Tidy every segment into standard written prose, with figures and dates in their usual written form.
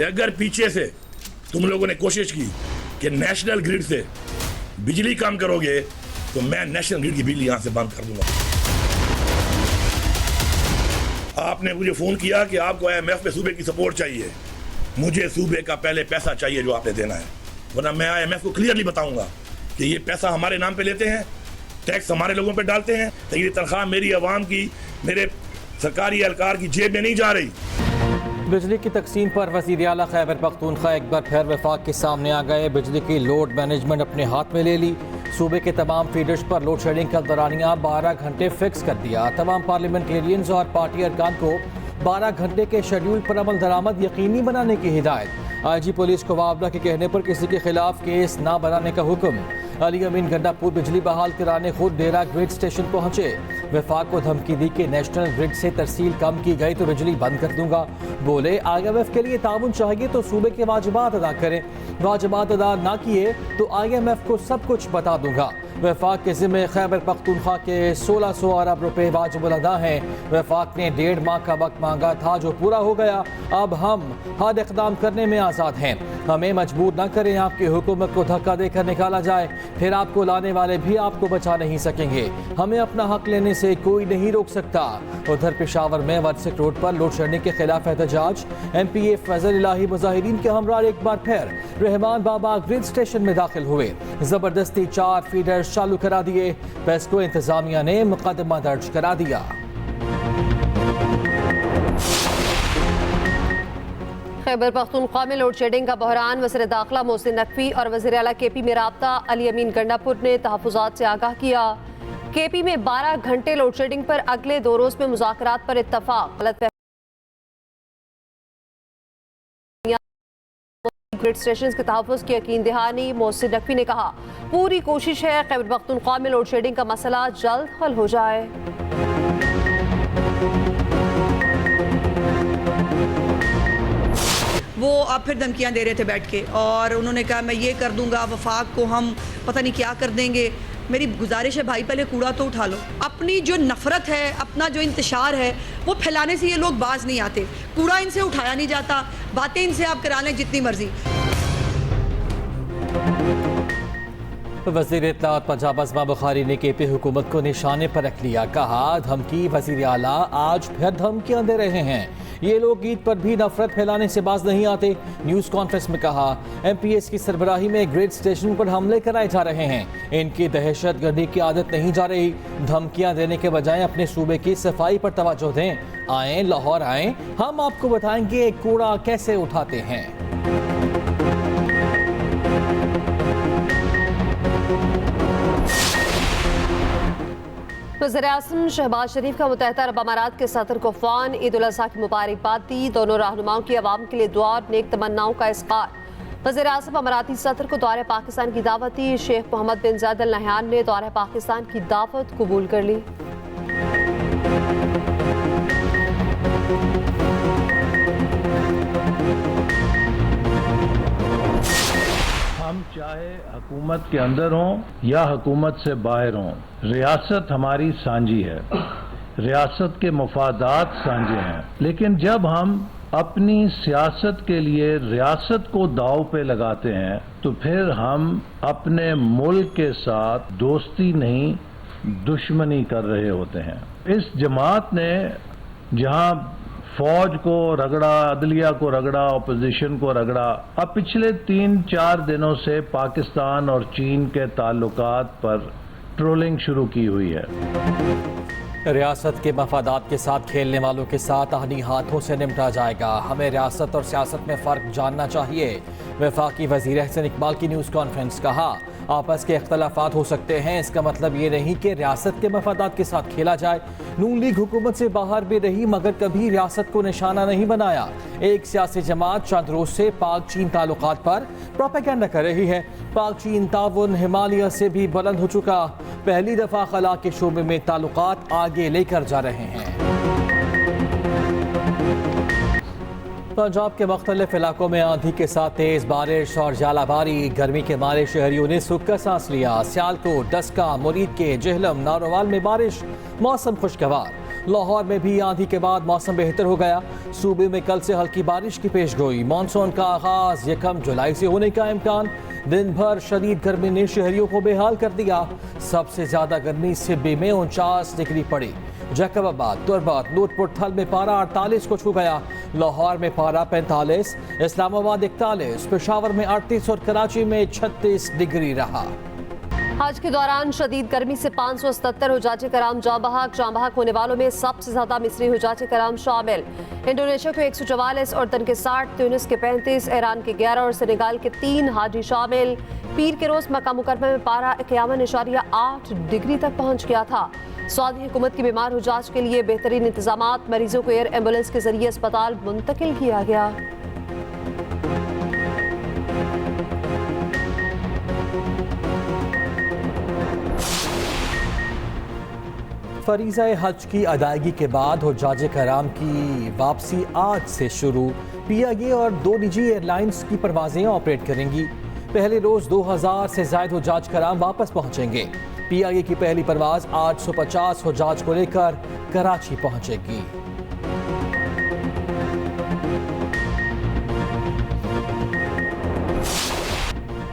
कि अगर पीछे से तुम लोगों ने कोशिश की कि नेशनल ग्रिड से बिजली कम करोगे तो मैं नेशनल ग्रिड की बिजली यहां से बंद कर दूंगा। आपने मुझे फोन किया कि आपको IMF पे सूबे की सपोर्ट चाहिए, मुझे सूबे का पहले पैसा चाहिए जो आपने देना है, वरना मैं IMF को क्लियरली बताऊंगा कि ये पैसा हमारे नाम पे लेते हैं, टैक्स हमारे लोगों पे डालते हैं, तो ये तनख्वाह मेरी आवाम की, मेरे सरकारी एहलकार की जेब में नहीं जा रही। बिजली की तकसीम पर वज़ीर आला खैबर पख्तूनख्वा एक बार फिर वफाक के सामने आ गए। बिजली की लोड मैनेजमेंट अपने हाथ में ले ली। सूबे के तमाम फीडर्स पर लोड शेडिंग का दौरानिया 12 घंटे फिक्स कर दिया। तमाम पार्लियामेंटेरियंस और पार्टी अरकान को 12 घंटे के शेड्यूल पर अमल दरामद यकीनी बनाने की हिदायत। IG पुलिस को वावला के कहने पर किसी के खिलाफ केस ना बनाने का हुक्म। अली अमीन गंडापुर बिजली बहाल कराने खुद डेरा ग्रिड स्टेशन पहुंचे। वफाक को धमकी दी कि नेशनल ग्रिड से तरसील कम की गई तो बिजली बंद कर दूंगा। बोले IMF के लिए ताउन चाहिए तो सूबे के वाजिबात अदा करें, वाजिबात अदा ना किए तो IMF को सब कुछ बता दूंगा। वफाक के ज़िम्मे खैबर पख्तूनख्वा के 1600 अरब रुपए वाजिबुल अदा हैं। वफाक ने 1.5 माह का वक्त मांगा था जो पूरा हो गया। अब हम हर इक़दाम करने में आज़ाद हैं। हमें मजबूर न करें आपकी हुकूमत को धक्का देकर निकाला जाए, फिर आपको लाने वाले भी आपको बचा नहीं सकेंगे। हमें अपना हक लेने से कोई नहीं रोक सकता। उधर पेशावर में वर्सिक रोड पर लोड शेडिंग के खिलाफ एहतजाज। MPA फैजल इलाही मुजाहिरीन के हमरा एक बार फिर रहमान बाबा ग्रिड स्टेशन में दाखिल हुए। जबरदस्ती 4 फीडर चालू करा दिए। पेस्को इंतजामिया ने मुकदमा दर्ज करा दिया। खैबर पख्तूनख्वा में लोड शेडिंग का बहरान। वज़ीर दाखिला मोहसिन नकवी और वज़ीर आला KP में राब्ता अली अमीन गंडापुर ने तहफ़्फ़ुज़ात से आगाह किया। KP में 12 घंटे लोड शेडिंग पर अगले 2 रोज़ में मुज़ाकरात पर इत्तफ़ाक़। गलत ग्रिड स्टेशन के तहफ़्फ़ुज़ की यकीन दहानी। मोहसिन नकवी ने कहा पूरी कोशिश है खैबर पख्तूनख्वा में लोड शेडिंग का मसला जल्द हल हो जाए। वो अब फिर धमकियां दे रहे थे बैठ के और उन्होंने कहा मैं ये कर दूंगा, वफाक को हम पता नहीं क्या कर देंगे। मेरी गुजारिश है भाई पहले कूड़ा तो उठा लो। अपनी जो नफरत है, अपना जो इंतशार है वो फैलाने से ये लोग बाज नहीं आते। कूड़ा इनसे उठाया नहीं जाता, बातें इनसे आप करा लें जितनी मर्जी। वज़ीर इत्तलाआत पंजाब अज़मा बुखारी ने KP हुकूमत को निशाने पर रख लिया। कहा धमकी वज़ीर आला आज फिर धमकियां दे रहे हैं। ये लोग ईद पर भी नफरत फैलाने से बाज नहीं आते। न्यूज़ कॉन्फ्रेंस में कहा MPS की सरबराही में ग्रिड स्टेशन पर हमले कराए जा रहे हैं। इनकी दहशत गर्दी की आदत नहीं जा रही। धमकियां देने के बजाय अपने सूबे की सफाई पर तवज्जो दें। आएँ लाहौर आएँ, हम आपको बताएंगे कूड़ा कैसे उठाते हैं। वज़ीर-ए-आज़म शहबाज शरीफ का मुत्तहिदा अरब अमारात के सदर को फ़ौन ईद उल अज़हा की मुबारकबाद दी। दोनों रहनुमाओं की आवाम के लिए दुआ और नेक तमन्नाओं का इज़हार। वज़ीर-ए-आज़म अमाराती सदर को दौरे पाकिस्तान की दावत दी। शेख मोहम्मद बिन ज़ायद अल नहयान ने दौरे पाकिस्तान की दावत कबूल कर ली। हम चाहे हुकूमत के अंदर हों या हुकूमत से बाहर हों, रियासत हमारी सांझी है, रियासत के मफादात सांझे हैं। लेकिन जब हम अपनी सियासत के लिए रियासत को दांव पे लगाते हैं तो फिर हम अपने मुल्क के साथ दोस्ती नहीं दुश्मनी कर रहे होते हैं। इस जमात ने जहां फौज को रगड़ा, अदलिया को रगड़ा, अपोजिशन को रगड़ा, अब पिछले 3-4 दिनों से पाकिस्तान और चीन के ताल्लुकात पर ट्रोलिंग शुरू की हुई है। रियासत के मफादात के साथ खेलने वालों के साथ आहनी हाथों से निपटा जाएगा। हमें रियासत और सियासत में फ़र्क जानना चाहिए। वफाकी वज़ीर अहसन इकबाल की न्यूज़ कॉन्फ्रेंस। कहा आपस के इख्तलाफात हो सकते हैं, इसका मतलब ये नहीं कि रियासत के मफादात के साथ खेला जाए। नून लीग हुकूमत से बाहर भी रही मगर कभी रियासत को निशाना नहीं बनाया। एक सियासी जमात चंद रोज से पाक चीन ताल्लुकात पर प्रोपेगेंडा कर रही है। पाक चीन ताउन हिमालय से भी बुलंद हो चुका। पहली दफा खला के शोबे में ताल्लुकात आगे लेकर जा रहे हैं। पंजाब के मुख्तलिफ इलाकों में आंधी के साथ तेज बारिश और जालाबारी। गर्मी के मारे शहरियों ने सूख कर सांस लिया। सियालकोट, डस्का, मुरीद के जेहलम, नारोवाल में बारिश, मौसम खुशगवार। लाहौर में भी आंधी के बाद मौसम बेहतर हो गया। सूबे में कल से हल्की बारिश की पेशगोई। मानसून का आगाज 1 जुलाई से होने का इम्कान। दिन भर शदीद गर्मी ने शहरियों को बेहाल कर दिया। सबसे ज्यादा गर्मी सिब्बी में 49 डिग्री पड़ी। जैकबाबाद, तुर्बत, नूरपुर थल में पारा 48 को छू गया। लाहौर में पारा 45, इस्लामाबाद 41, पेशावर में 38 और कराची में 36 डिग्री रहा। हज के दौरान शदीद गर्मी से 577 हुजाजे कराम जाम-बहक होने वालों में सबसे ज्यादा मिस्री हुजाजे कराम शामिल। इंडोनेशिया के 144, उर्दन के 60, ट्यूनिस के 35, ईरान के 11 और सेनेगाल के 3 हाजी शामिल। पीर के रोज मक्का मुकरमा में पारा 51.8 डिग्री तक पहुंच गया था। सऊदी हुकूमत की बीमार हुजाज के लिए बेहतरीन इंतजामात। मरीजों को एयर एम्बुलेंस के जरिए अस्पताल मुंतकिल किया गया। फरीज़ा हज की अदायगी के बाद हुज्जाज कराम की वापसी आज से शुरू। पीआईए और 2 निजी एयरलाइंस की परवाजें ऑपरेट करेंगी। पहले रोज 2000 से ज्यादा हुज्जाज कराम वापस पहुंचेंगे। पीआईए की पहली परवाज 850 हुज्जाज को लेकर कराची पहुंचेगी।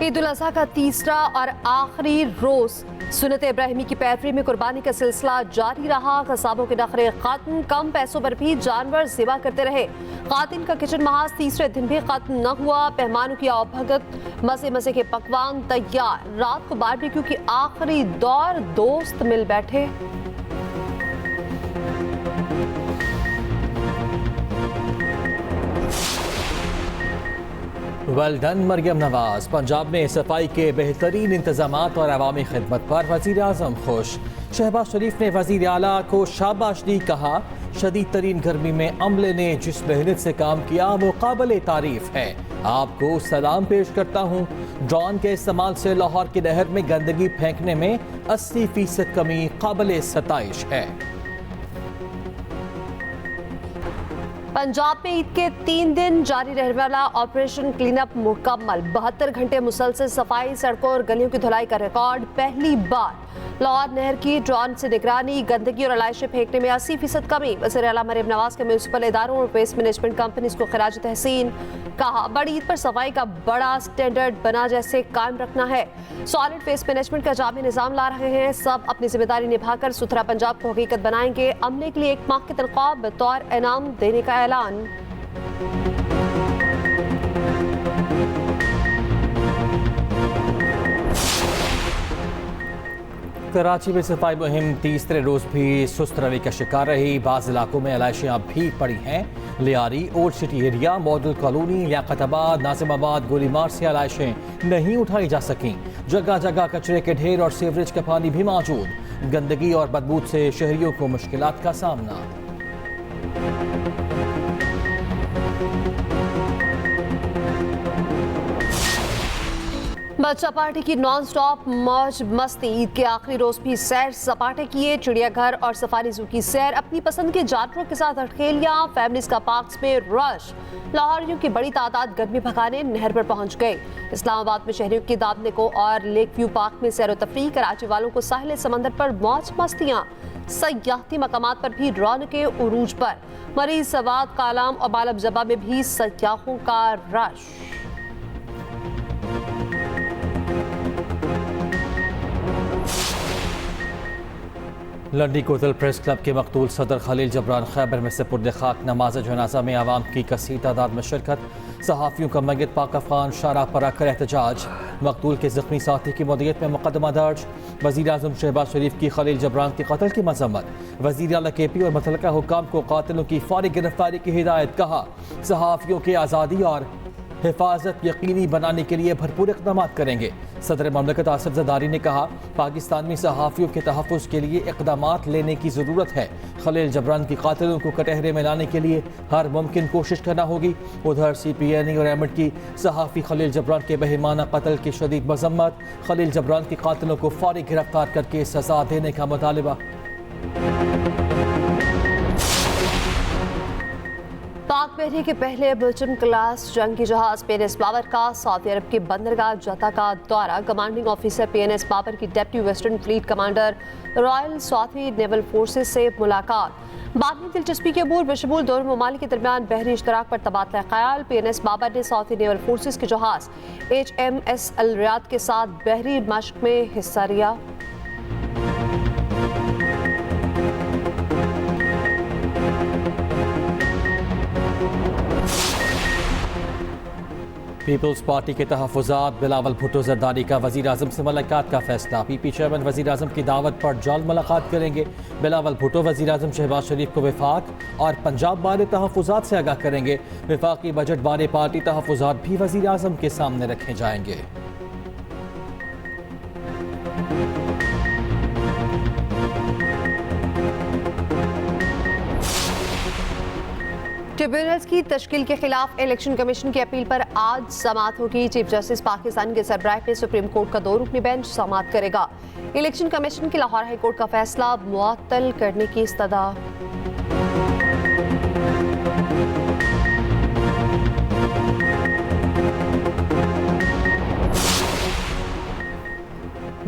ईद उल अज़हा का तीसरा और आखिरी रोज सुन्नत इब्राहिमी की पैरवी में कुर्बानी का सिलसिला जारी रहा। कसाबों के नखरे खत्म, कम पैसों पर भी जानवर ज़िबा करते रहे। खातिन का किचन महाज तीसरे दिन भी खत्म न हुआ। मेहमानों की आवभगत, मज़े मज़े के पकवान तैयार। रात को बारबेक्यू की आखिरी दौर, दोस्त मिल बैठे। Well done Maryam Nawaz. पंजाब में सफाई के बेहतरीन इंतजामात और अवामी खिदमत पर वज़ीर आज़म खुश। शहबाज शरीफ ने वज़ीर आला को शाबाश दी। कहा शदीद तरीन गर्मी में अमले ने जिस मेहनत से काम किया वो काबिल तारीफ है। आपको सलाम पेश करता हूँ। ड्रोन के इस्तेमाल से लाहौर की नहर में गंदगी फेंकने में 80% कमी काबिल सताइश है। पंजाब में ईद के 3 दिन जारी रहने वाला ऑपरेशन क्लीनअप मुकम्मल। 72 घंटे मुसलसल सफाई, सड़कों और गलियों की धुलाई का रिकॉर्ड। पहली बार लाहौर नहर की ड्रोन से निगरानी, गंदगी और अलाइशें फेंकने में 80% कमी। वज़ीर आला मरियम नवाज के म्यूनसिपल इदारों और वेस्ट मैनेजमेंट कंपनीज को खिराज तहसीन। कहा बड़ी ईद पर सफाई का बड़ा स्टैंडर्ड बना जैसे कायम रखना है। सॉलिड वेस्ट मैनेजमेंट का जामी निज़ाम ला रहे हैं। सब अपनी जिम्मेदारी निभाकर सुथरा पंजाब को हकीकत बनाएंगे। अमले के लिए 1 माह की तनख्वाह बतौर इनाम देने का ऐलान। कराची में सफाई मुहिम तीसरे रोज भी सुस्त रवि का शिकार रही। बाज़ इलाकों में अलाइशें अब भी पड़ी हैं। Lyari, old city area, model colony, Liaquatabad, Nazimabad, Golimar से अलाइशें नहीं उठाई जा सकीं। जगह जगह कचरे के ढेर और सीवरेज का पानी भी मौजूद। गंदगी और बदबू से शहरियों को मुश्किलात का सामना। बच्चा पार्टी की नॉन स्टॉप मौज मस्ती। ईद के आखिरी रोज भी सैर सपाटे किए। चिड़ियाघर और सफारी जू की सैर, अपनी पसंद के जानवरों के साथ अटखेलियां। फैमिलीज का पार्क्स में रश। लाहौरियों की बड़ी तादाद गर्मी भगाने नहर पर पहुंच गई। इस्लामाबाद में शहरियों की दावने को और लेक व्यू पार्क में सैर व तफरीह। कराची वालों को साहिल समंदर पर मौज मस्तियां। सयाहती मकामात पर भी रौनके उरूज पर। मरीज सवाद, कालाम और बालब जबा में भी सयाहों का रश। लंडी कोतल प्रेस क्लब के मकतूल सदर खलील जबरान खैबर में सपुर्द खाक। नमाज जनाजा में आवाम की कसीर तादाद में शिरकत। सहाफ़ियों का मैयत पाक अफगान शाहराह पर आकर एहतजाज। मकतूल के जख्मी साथी की मदीयत में मुकदमा दर्ज। वज़ीर आज़म शहबाज शरीफ की खलील जबरान के कत्ल की मजम्मत। वज़ीर आला KP और मुतल्लिका हुक्काम को कातिलों की फौरी गिरफ्तारी की हिदायत। कहा सहाफ़ियों की आज़ादी और हिफाजत यकीनी बनाने के लिए भरपूर इक़दाम करेंगे। सदर ममलकत आसिफ ज़रदारी ने कहा पाकिस्तान में सहाफ़ियों के तहफ़्फ़ुज़ के लिए इक़दाम लेने की ज़रूरत है। खलील जबरान की कातिलों को कटहरे में लाने के लिए हर मुमकिन कोशिश करना होगी। उधर CPNE और एमिट की सहाफ़ी खलील जबरान के बेईमाना कत्ल की शदीद मजम्मत। खलील जबरान के कातिलों को फौरी गिरफ्तार करके सज़ा देने का मुतालबा। पाक बहरी के पहले बुलेटिन क्लास जंगी जहाज PNS बाबर का सऊदी अरब के बंदरगाह जद्दा का दौरा। कमांडिंग ऑफिसर PNS बाबर की deputy western fleet commander royal Saudi naval forces से मुलाकात। बाद में दिलचस्पी के अमूर बशमूल दोनों ममालिक के दरमियान बहरी इश्तराक पर तबादला ख्याल। PNS बाबर ने साउथी नेवल फोर्सेस के जहाज HMS अल रियाद के साथ बहरी मश्क में हिस्सा लिया। पीपल्स पार्टी के तहफ़्फ़ुज़ात बिलावल भुट्टो ज़रदारी का वज़ीर आज़म से मुलाकात का फैसला। PP चेयरमैन वज़ीर आज़म की दावत पर जल्द मुलाकात करेंगे। बिलावल भुट्टो वज़ीर आज़म शहबाज शरीफ को वफाक और पंजाब बारे तहफ़्फ़ुज़ात से आगाह करेंगे। वफाकी बजट बारे पार्टी तहफ़्फ़ुज़ात भी वज़ीर आज़म के सामने रखे जाएंगे। ट्रिब्यूनल्स की तश्कील के खिलाफ इलेक्शन कमीशन की अपील पर आज समाअत होगी। चीफ जस्टिस पाकिस्तान के सरबराह पे सुप्रीम कोर्ट का 2 रुकनी बेंच समाअत करेगा। इलेक्शन कमीशन के लाहौर हाई कोर्ट का फैसला मुअत्तल करने की इस्तदा।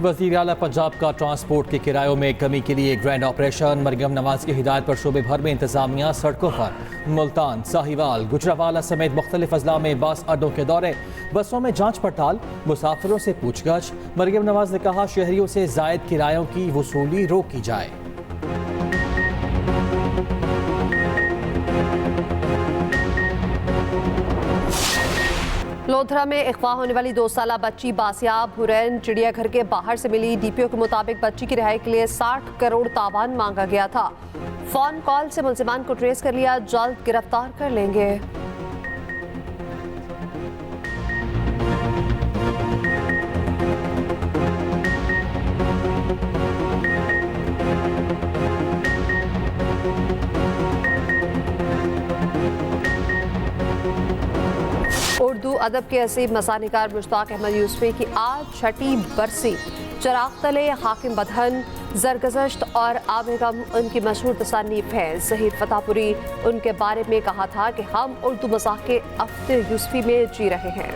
वज़ीर आला पंजाब का ट्रांसपोर्ट के किरायों में कमी के लिए ग्रैंड ऑपरेशन। मरियम नवाज की हिदायत पर शोबे भर में इंतजामिया सड़कों पर मुल्तान, साहिवाल, गुजरावाला समेत मुख्तलिफ अजला में बस अड्डों के दौरे, बसों में जांच पड़ताल, मुसाफिरों से पूछगछ। मरियम नवाज ने कहा शहरियों से जायद किरायों की वसूली रोकी जाए। लोधरा में अगवा होने वाली 2 साला बच्ची बासियाब हुरैन चिड़ियाघर के बाहर से मिली। DPO के मुताबिक बच्ची की रिहाई के लिए 60 करोड़ तावान मांगा गया था। फोन कॉल से मुलजिमान को ट्रेस कर लिया, जल्द गिरफ्तार कर लेंगे। उर्दू अदब के असीब मसानिकार मुश्ताक अहमद यूसुफी की आज 6ठी बरसी। चराग तले, हाकिम बदहन, जरगज़श्त और आबेगम उनकी मशहूर तसानीफ है। ज़हीर फतापुरी उनके बारे में कहा था कि हम उर्दू मज़ाक़ के अफ्तर यूसुफी में जी रहे हैं।